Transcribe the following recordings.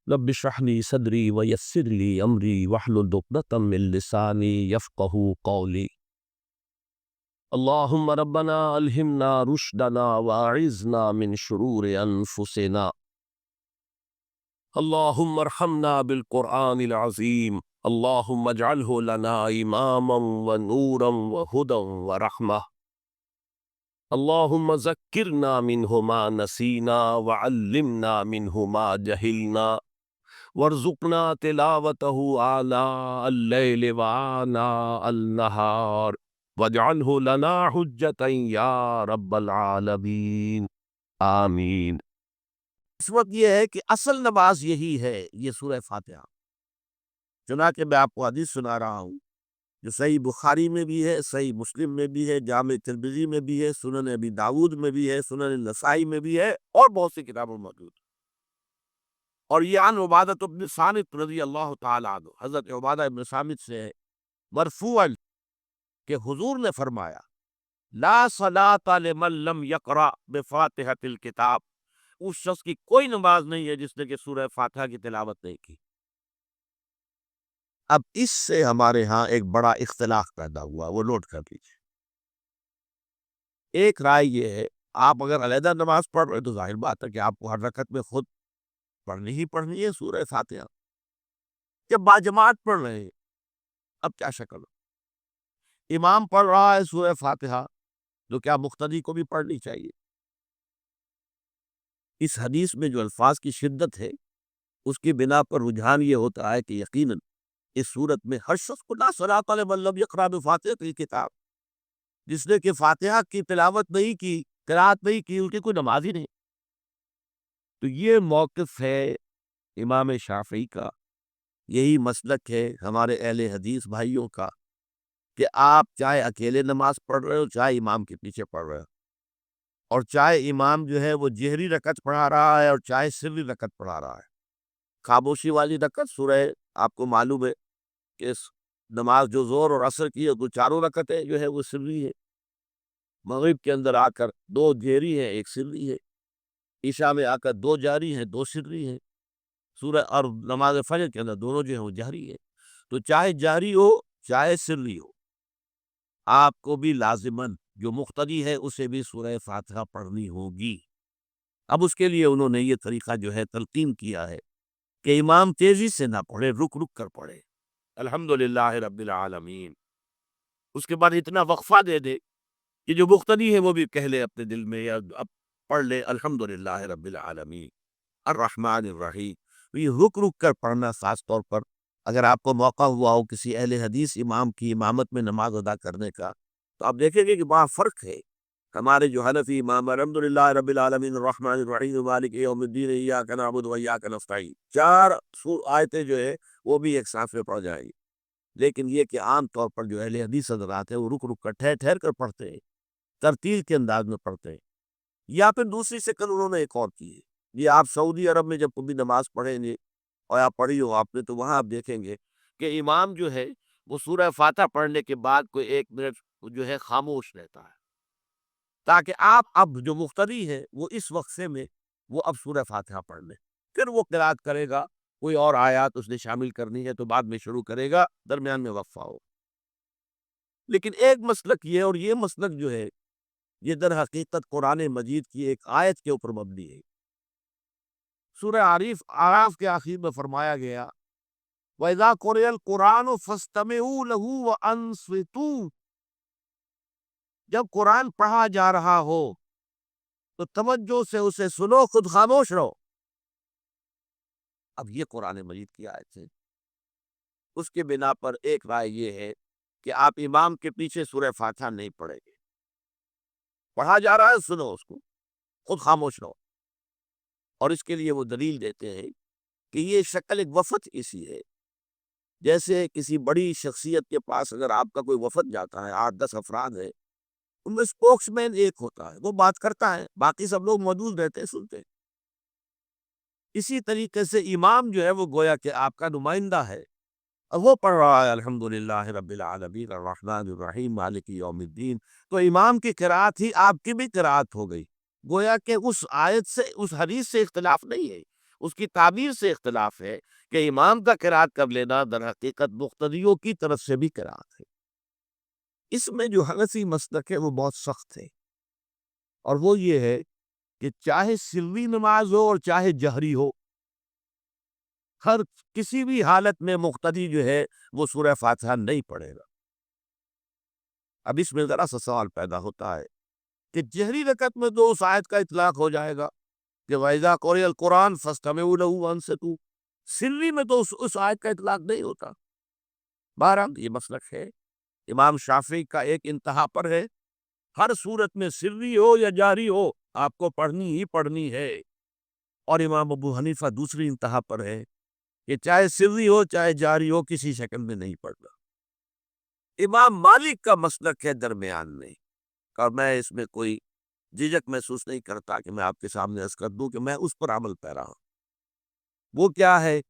رب اشرح لي صدري ويسر لي امري واحلل عقدة من لساني يفقهوا قولي. اللهم ربنا الهمنا رشدنا واعذنا من شرور انفسنا. اللهم ارحمنا بالقرآن العظيم. اللهم اجعله لنا اماما ونورا وهدى ورحمة. اللهم ذكرنا منه ما نسينا وعلمنا منه ما جهلنا وارزقنا تلاوته آناء الليل وآناء النهار واجعله لنا حجة يا رب العالمین آمین۔ اس وقت یہ ہے کہ اصل نماز یہی ہے، یہ سورہ فاتحہ۔ چنانچہ میں آپ کو حدیث سنا رہا ہوں جو صحیح بخاری میں بھی ہے، صحیح مسلم میں بھی ہے، جامع ترمذی میں بھی ہے، سنن ابی داود میں بھی ہے، سنن نسائی میں بھی ہے، اور بہت سی کتابوں میں موجود ہے۔ اور یہ عن عبادہ بن صامت رضی اللہ تعالی عنہ، حضرت عبادہ بن صامت سے ہے مرفوعا کہ حضور نے فرمایا لا صلاۃ لمن لم یقرأ بفاتحۃ الکتاب، اس شخص کی کوئی نماز نہیں ہے جس نے کہ سورہ فاتحہ کی تلاوت نہیں کی۔ اب اس سے ہمارے ہاں ایک بڑا اختلاف پیدا ہوا، وہ نوٹ کر لیجیے۔ ایک رائے یہ ہے آپ اگر علیحدہ نماز پڑھ رہے تو ظاہر بات ہے کہ آپ کو ہر رکعت میں خود پڑھنی ہی پڑھنی ہے سورہ فاتحہ۔ جب باجماعت پڑھ رہے ہیں اب کیا شکل ہو، امام پڑھ رہا ہے سورہ فاتحہ تو کیا مقتدی کو بھی پڑھنی چاہیے؟ اس حدیث میں جو الفاظ کی شدت ہے اس کی بنا پر رجحان یہ ہوتا ہے کہ یقیناً اس صورت میں ہر شخص کو لا صلاۃ لمن لم یقرأ بفاتحۃ الکتاب، جس نے کہ فاتحہ کی تلاوت نہیں کی، قرات نہیں کی، ان کی کوئی نماز ہی نہیں۔ تو یہ موقف ہے امام شافعی کا، یہی مسلک ہے ہمارے اہل حدیث بھائیوں کا کہ آپ چاہے اکیلے نماز پڑھ رہے ہو، چاہے امام کے پیچھے پڑھ رہے ہو، اور چاہے امام جو ہے وہ جہری رکعت پڑھا رہا ہے اور چاہے سری رکعت پڑھا رہا ہے۔ خاموشی والی رکعت سورہ، آپ کو معلوم ہے کہ اس نماز جو زور اور عصر کی ہے تو چاروں رکعتیں جو ہے وہ سری ہے، مغرب کے اندر آ کر دو جہری ہیں ایک سری ہے، عشاء میں آ کر دو جاری ہیں دو سری ہیں، سورہ اور نماز فجر کے اندر دونوں جو ہیں وہ جہری ہے۔ تو چاہے جہری ہو چاہے سری ہو، آپ کو بھی لازماً جو مقتدی ہے اسے بھی سورہ فاتحہ پڑھنی ہوگی۔ اب اس کے لیے انہوں نے یہ طریقہ جو ہے تلقین کیا ہے کہ امام تیزی سے نہ پڑھے، رک رک کر پڑھے الحمدللہ رب العالمین، اس کے بعد اتنا وقفہ دے دے کہ جو مقتدی ہے وہ بھی کہہ لے اپنے دل میں یا اب پڑھ لے الحمدللہ رب العالمین الرحمن الرحیم۔ یہ رک رک کر پڑھنا، خاص طور پر اگر آپ کو موقع ہوا ہو کسی اہل حدیث امام کی امامت میں نماز ادا کرنے کا، تو آپ دیکھیں گے کہ وہاں فرق ہے۔ ہمارے جو حنفی امام الحمدللہ رب العالمین الرحمن الرحیم مالک یوم الدین ایاک نعبد و ایاک نستعین، چار آیتیں جو ہے وہ بھی ایک ساتھ میں پڑھ جائیں گی، لیکن یہ کہ عام طور پر جو اہل حدیث حضرات ہیں وہ رک رک کر ٹھہر ٹھہر کر پڑھتے ہیں، ترتیل کے انداز میں پڑھتے ہیں۔ یا پھر دوسری شکل انہوں نے ایک اور کی ہے، یہ آپ سعودی عرب میں جب کبھی نماز پڑھیں گے اور آپ پڑھی ہو آپ نے، تو وہاں آپ دیکھیں گے کہ امام جو ہے وہ سورہ فاتحہ پڑھنے کے بعد کوئی 1 منٹ جو ہے خاموش رہتا ہے، تاکہ آپ اب جو مقتدی ہے وہ اس وقفے میں وہ اب سورہ فاتحہ پڑھ لیں، پھر وہ قرات کرے گا، کوئی اور آیات اس نے شامل کرنی ہے تو بعد میں شروع کرے گا، درمیان میں وقفہ ہو۔ لیکن ایک مسلک یہ، اور یہ مسلک جو ہے یہ در حقیقت قرآن مجید کی ایک آیت کے اوپر مبنی ہے۔ سورہ اعراف کے آخر میں فرمایا گیا وَإِذَا قُرِئَ الْقُرْآنُ فَاسْتَمِعُوا لَهُ وَأَنصِتُوا، جب قرآن پڑھا جا رہا ہو تو توجہ سے اسے سنو، خود خاموش رہو۔ اب یہ قرآن مجید کی آیت ہے، اس کے بنا پر ایک رائے یہ ہے کہ آپ امام کے پیچھے سورہ فاتحہ نہیں پڑھیں گے، پڑھا جا رہا ہے سنو اس کو، خود خاموش رہو۔ اور اس کے لیے وہ دلیل دیتے ہیں کہ یہ شکل ایک وفد ایسی ہے، جیسے کسی بڑی شخصیت کے پاس اگر آپ کا کوئی وفد جاتا ہے، 8-10 افراد ہے، ان میں اسپوکس مین ایک ہوتا ہے، وہ بات کرتا ہے، باقی سب لوگ موجود رہتے ہیں، سنتے ہیں۔ اسی طریقے سے امام جو ہے وہ گویا کہ آپ کا نمائندہ ہے، اور وہ پڑھ رہا ہے الحمدللہ رب العالمین الرحمن الرحیم مالک یوم الدین، تو امام کی قرات ہی آپ کی بھی قرات ہو گئی، گویا کہ اس آیت سے، اس حدیث سے اختلاف نہیں ہے، اس کی تعبیر سے اختلاف ہے کہ امام کا قرات کب لینا در حقیقت مقتدیوں کی طرف سے بھی قرات ہے۔ اس میں جو حنفی مسلک ہے وہ بہت سخت ہے، اور وہ یہ ہے کہ چاہے سری نماز ہو اور چاہے جہری ہو، ہر کسی بھی حالت میں مقتدی جو ہے وہ سورہ فاتحہ نہیں پڑھے گا۔ اب اس میں ذرا سا سوال پیدا ہوتا ہے کہ جہری رکعت میں تو اس آیت کا اطلاق ہو جائے گا کہ وَإِذَا قُرِئَ الْقُرْآنُ فَاسْتَمِعُوا لَهُ وَأَنصِتُوا، سری میں تو اس آیت کا اطلاق نہیں ہوتا۔ بہرحال یہ مسلک ہے، امام شافعی کا ایک انتہا پر ہے، ہر صورت میں سری ہو یا جاری ہو آپ کو پڑھنی ہی پڑھنی ہے، اور امام ابو حنیفہ دوسری انتہا پر ہے کہ چاہے سری ہو چاہے جاری ہو کسی شکل میں نہیں پڑھنا۔ امام مالک کا مسلک ہے درمیان میں، اور میں اس میں کوئی جھجک محسوس نہیں کرتا کہ میں آپ کے سامنے عرض کر دوں کہ میں اس پر عمل پیرا ہوں۔ وہ کیا ہے؟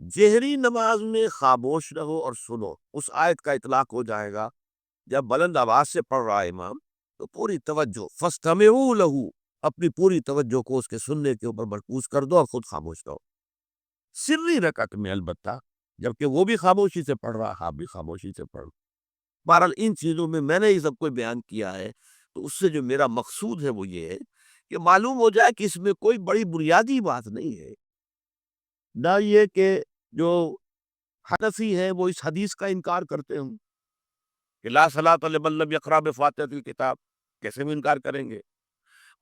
جہری نماز میں خاموش رہو اور سنو، اس آیت کا اطلاق ہو جائے گا جب بلند آواز سے پڑھ رہا ہے امام تو پوری توجہ فَاسْتَمِعُوا لَهُ، اپنی پوری توجہ کو اس کے سننے کے اوپر مرکوز کر دو اور خود خاموش رہو۔ سری رکعت میں البتہ جبکہ وہ بھی خاموشی سے پڑھ رہا، آپ بھی خاموشی سے پڑھ۔ بہرحال ان چیزوں میں میں نے یہ سب کو بیان کیا ہے، تو اس سے جو میرا مقصود ہے وہ یہ ہے کہ معلوم ہو جائے کہ اس میں کوئی بڑی بنیادی بات نہیں ہے، نہ یہ کہ جو حنفی ہیں وہ اس حدیث کا انکار کرتے ہوں کہ لا صلاۃ لمن لم یقرأ بفاتحۃ الکتاب، کیسے بھی انکار کریں گے،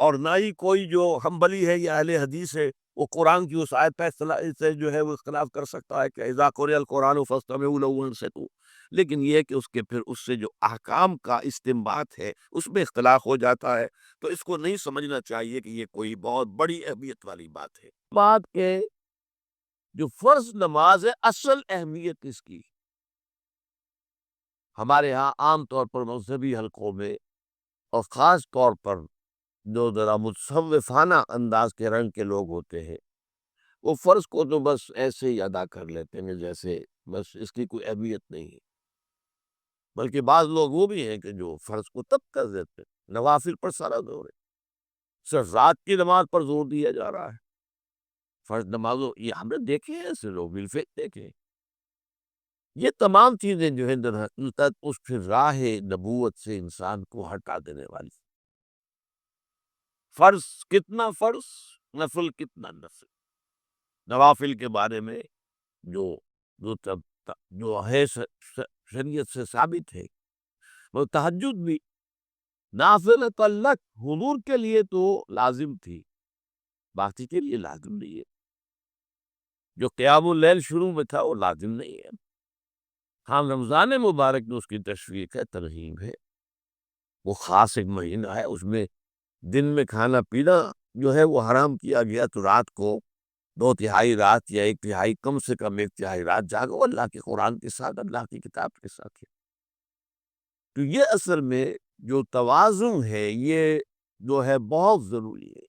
اور نہ ہی کوئی جو حنبلی ہے یا اہل حدیث ہے وہ قرآن کی اس آیت سے جو ہے وہ اختلاف کر سکتا ہے کہ اذا قرئ القرآن فاستمعوا له وانصتوا، لیکن یہ کہ اس کے پھر اس سے جو احکام کا استنباط ہے اس میں اختلاف ہو جاتا ہے، تو اس کو نہیں سمجھنا چاہیے کہ یہ کوئی بہت بڑی اہمیت والی بات ہے۔ بات کہ جو فرض نماز ہے اصل اہمیت اس کی ہمارے ہاں عام طور پر مذہبی حلقوں میں، اور خاص طور پر جو ذرا متصوفانہ انداز کے رنگ کے لوگ ہوتے ہیں، وہ فرض کو تو بس ایسے ہی ادا کر لیتے ہیں جیسے بس اس کی کوئی اہمیت نہیں ہے، بلکہ بعض لوگ وہ بھی ہیں کہ جو فرض کو تب کر دیتے ہیں، نوافل پر سارا زور ہے، صرف رات کی نماز پر زور دیا جا رہا ہے، فرض نمازوں یہ ہم نے دیکھے ہیں، ایسے لوگ بالفعل دیکھے ہیں۔ یہ تمام چیزیں جو ہیں در حقیقت اس پھر راہ نبوت سے انسان کو ہٹا دینے والی، فرض کتنا فرض، نفل کتنا نفل، نوافل کے بارے میں جو جو جو ہے شریعت سے ثابت ہے، وہ تہجد بھی نافلۃ لک، حضور کے لیے تو لازم تھی، باقی کے لیے لازم نہیں ہے، جو قیام اللیل شروع میں تھا وہ لازم نہیں ہے۔ ہاں رمضان مبارک میں اس کی تشویق ہے، ترغیب ہے، وہ خاص ایک مہینہ ہے، اس میں دن میں کھانا پینا جو ہے وہ حرام کیا گیا، تو رات کو 2/3 رات یا 1/3 کم سے کم 1/3 رات جاگو اللہ کے قرآن کے ساتھ، اللہ کی کتاب کے ساتھ۔ تو یہ اصل میں جو توازن ہے یہ جو ہے بہت ضروری ہے۔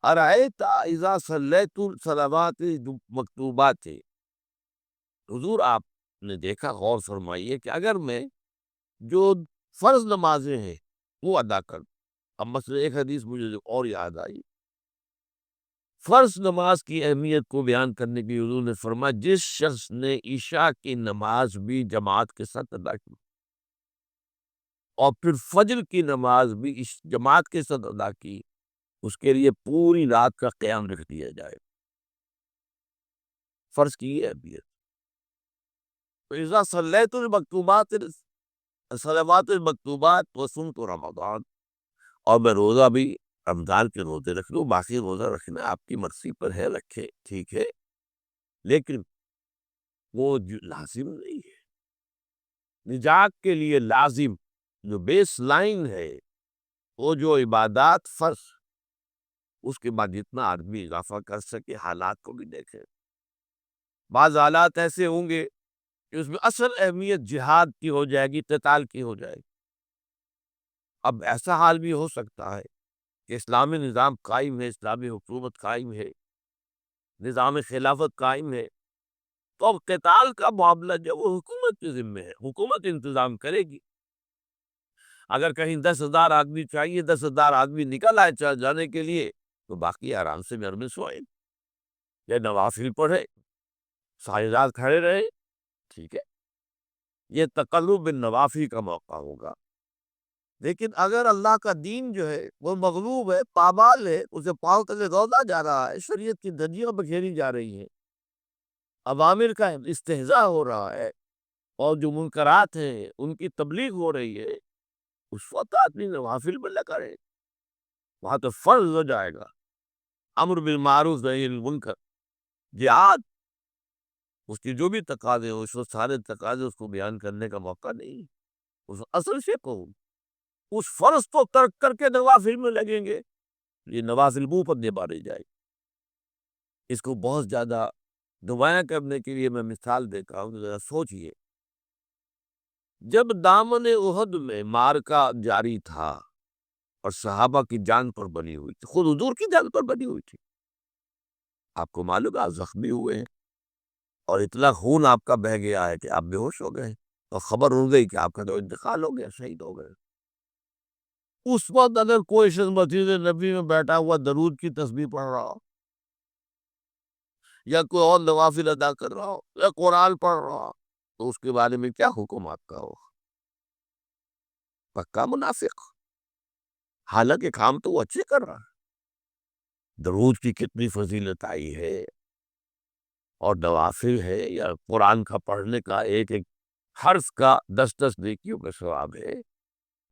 ارأیت اذا صلیت الصلوات مکتوبات، حضور آپ نے دیکھا، غور فرمائیے کہ اگر میں جو فرض نمازیں ہیں وہ ادا کر، اب مثلا ایک حدیث مجھے اور یاد آئی، فرض نماز کی اہمیت کو بیان کرنے کی حضور نے فرمایا جس شخص نے عشاء کی نماز بھی جماعت کے ساتھ ادا کی اور پھر فجر کی نماز بھی جماعت کے ساتھ ادا کی، اس کے لیے پوری رات کا قیام رکھ دیا جائے۔ فرض کی یہ اہمیت، اذا صلیت المکتوبات صلوات المکتوبات وصمت رمضان، اور میں روزہ بھی رمضان کے روزے رکھ لوں، باقی روزہ رکھنا آپ کی مرضی پر ہے، رکھے ٹھیک ہے، لیکن وہ لازم نہیں ہے۔ نجات کے لیے لازم جو بیس لائن ہے، وہ جو عبادات فرض، اس کے بعد جتنا آدمی اضافہ کر سکے، حالات کو بھی دیکھے۔ بعض حالات ایسے ہوں گے کہ اس میں اصل اہمیت جہاد کی ہو جائے گی، قتال کی ہو جائے گی۔ اب ایسا حال بھی ہو سکتا ہے کہ اسلامی نظام قائم ہے، اسلامی حکومت قائم ہے، نظام خلافت قائم ہے، تو اب قتال کا معاملہ جو وہ حکومت کے ذمہ ہے، حکومت انتظام کرے گی۔ اگر کہیں 10,000 آدمی چاہیے، 10,000 آدمی نکل آئے جانے کے لیے، تو باقی آرام سے گھر میں سوئیں یا نوافل پڑھے، ساری رات کھڑے رہے، ٹھیک ہے، یہ تقرب بالنوافل کا موقع ہوگا۔ لیکن اگر اللہ کا دین جو ہے وہ مغلوب ہے، پامال ہے، اسے پاؤں تلے رودا جا رہا ہے، شریعت کی دھجیاں بکھیری جا رہی ہیں، عوامر کا استہزاء ہو رہا ہے، اور جو منکرات ہیں ان کی تبلیغ ہو رہی ہے، اس وقت آدمی نوافل میں لگا رہے، وہاں تو فرض ہو جائے گا امر بالمعروف نہی عن المنکر، جہاد، اس کی جو بھی تقاضے ہو، اس وقت سارے تقاضے اس کو بیان کرنے کا موقع نہیں، اس اصل سے کو اس فرض کو ترک کر کے نوافل میں لگیں گے، یہ نوافل منہ پر نہیں ماری جائے گی۔ اس کو بہت زیادہ نمایاں کرنے کے لیے میں مثال دیتا ہوں، ذرا سوچئے، جب دامن احد میں معرکہ جاری تھا اور صحابہ کی جان پر بنی ہوئی تھی، خود حضور کی جان پر بنی ہوئی تھی، آپ کو معلوم ہے آپ زخمی ہوئے ہیں اور اتنا خون آپ کا بہہ گیا ہے کہ آپ بے ہوش ہو گئے اور خبر اڑ گئی کہ آپ کا تو انتقال ہو گیا، شہید ہو گئے۔ اس وقت اگر کوئی شخص مسجد نبی میں بیٹھا ہوا درود کی تسبیح پڑھ رہا ہو یا کوئی اور نوافل ادا کر رہا ہو یا قرآن پڑھ رہا ہو، تو اس کے بارے میں کیا حکم آپ کا ہو؟ پکا منافق، حالانکہ کام تو وہ اچھے کر رہا ہے، درود کی کتنی فضیلت آئی ہے، اور نوافل ہے یا قرآن کا پڑھنے کا ایک ایک حرف کا 10 نیکیوں کا ثواب ہے۔